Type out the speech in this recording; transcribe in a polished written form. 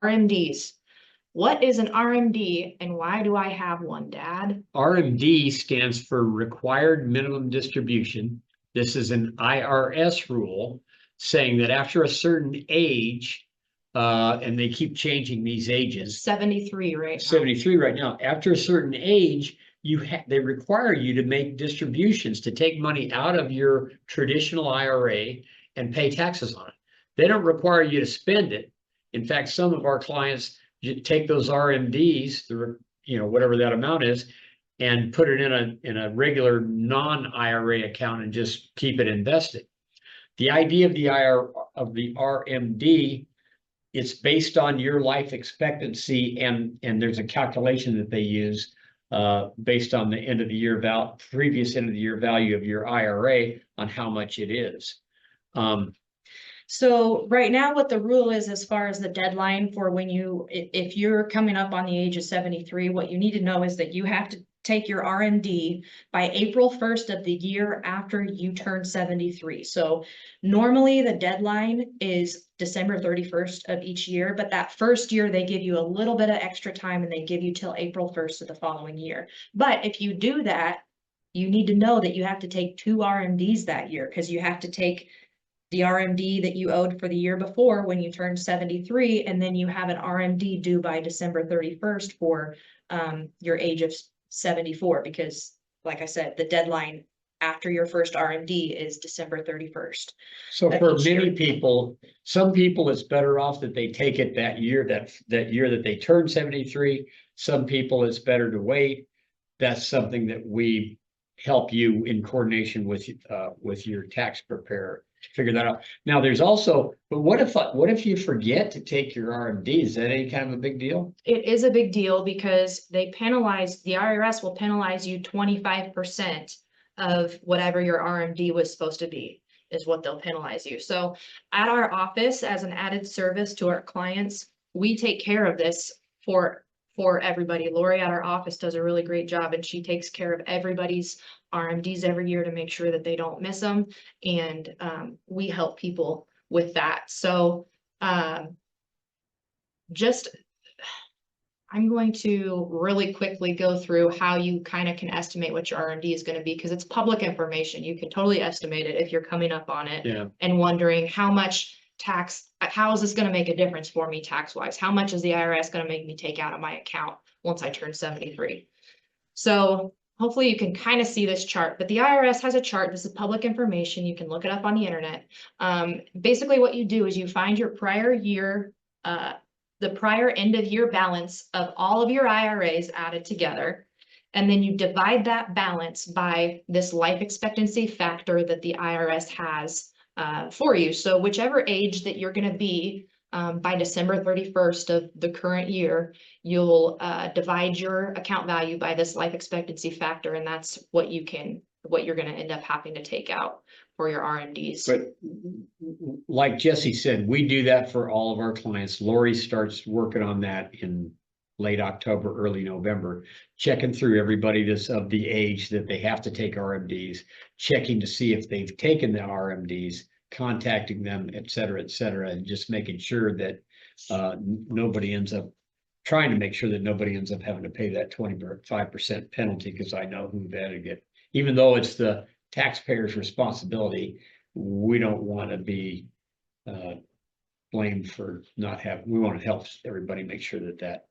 RMDs. What is an RMD and why do I have one, Dad? RMD stands for Required Minimum Distribution. This is an IRS rule saying that after a certain age, and they keep changing these ages. 73 right now. 73 right now. After a certain age, they require you to make distributions, to take money out of your traditional IRA and pay taxes on it. They don't require you to spend it. In fact, some of our clients take those RMDs, whatever that amount is, and put it in a regular non-IRA account and just keep it invested. The idea of the RMD, it's based on your life expectancy, and there's a calculation that they use based on the end of the year previous end of the year value of your IRA on how much it is. So right now what the rule is as far as the deadline for if you're coming up on the age of 73, what you need to know is that you have to take your RMD by April 1st of the year after you turn 73. So normally the deadline is December 31st of each year, but that first year they give you a little bit of extra time and they give you till April 1st of the following year. But if you do that, you need to know that you have to take 2 RMDs that year, because you have to take the RMD that you owed for the year before when you turned 73, and then you have an RMD due by December 31st for your age of 74, because like I said, the deadline after your first RMD is December 31st. So for many people, some people, it's better off that they take it that year, that year that they turn 73. Some people, it's better to wait. That's something that we help you in coordination with your tax preparer to figure that out. Now there's also, but what if you forget to take your RMD? Is that any kind of a big deal? It is a big deal because the IRS will penalize you 25% of whatever your RMD was supposed to be, is what they'll penalize you. So at our office, as an added service to our clients, we take care of this for everybody. Lori at our office does a really great job, and she takes care of everybody's RMDs every year to make sure that they don't miss them. And we help people with that. So I'm going to really quickly go through how you kind of can estimate what your RMD is going to be, because it's public information. You can totally estimate it if you're coming up on it and wondering how much tax, how is this going to make a difference for me tax wise? How much is the IRS going to make me take out of my account once I turn 73? So hopefully you can kind of see this chart, but the IRS has a chart. This is public information. You can look it up on the internet. Basically what you do is you find your prior year, the prior end of year balance of all of your IRAs added together. And then you divide that balance by this life expectancy factor that the IRS has for you. So whichever age that you're going to be by December 31st of the current year, you'll divide your account value by this life expectancy factor, and that's what you're going to end up having to take out for your RMDs. But like Jesse said, we do that for all of our clients. Lori starts working on that in late October, early November, checking through everybody that's of the age that they have to take RMDs, checking to see if they've taken the RMDs, contacting them, et cetera, and just making sure that nobody ends up having to pay that 25% penalty, because I know who that'll get. Even though it's the taxpayer's responsibility, we don't want to be blamed for not having. We want to help everybody make sure that